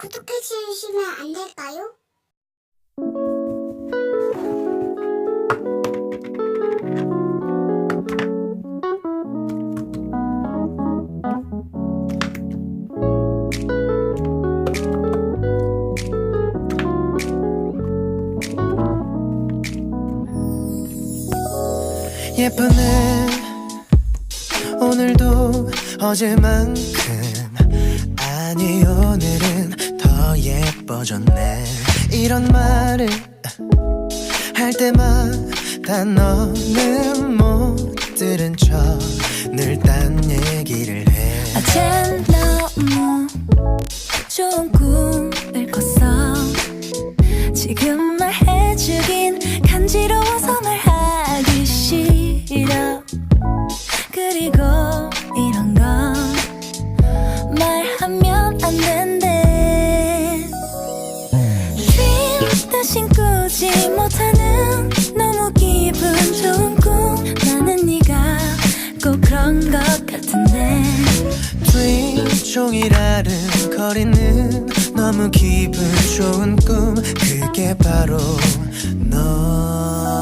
구독해 주시면 안 될까요? 예쁘네 오늘도 어제만큼 아니 오늘은 더 예뻐졌네 이런 말을 할 때마다 너는 못 들은 척 늘 딴 얘기를 해 어젠 너무 좋은 꿈을 꿨어 지금 말해주긴 간지러워서 말하기 싫어 그리고 이런 건 말하면 안 된대 Dream 대신 꾸지 못하는 너무 기분 좋은 꿈 나는 네가 꼭 그런 것 같은데 Dream 종일 아른거리는 너무 기분 좋은 꿈 그게 바로 너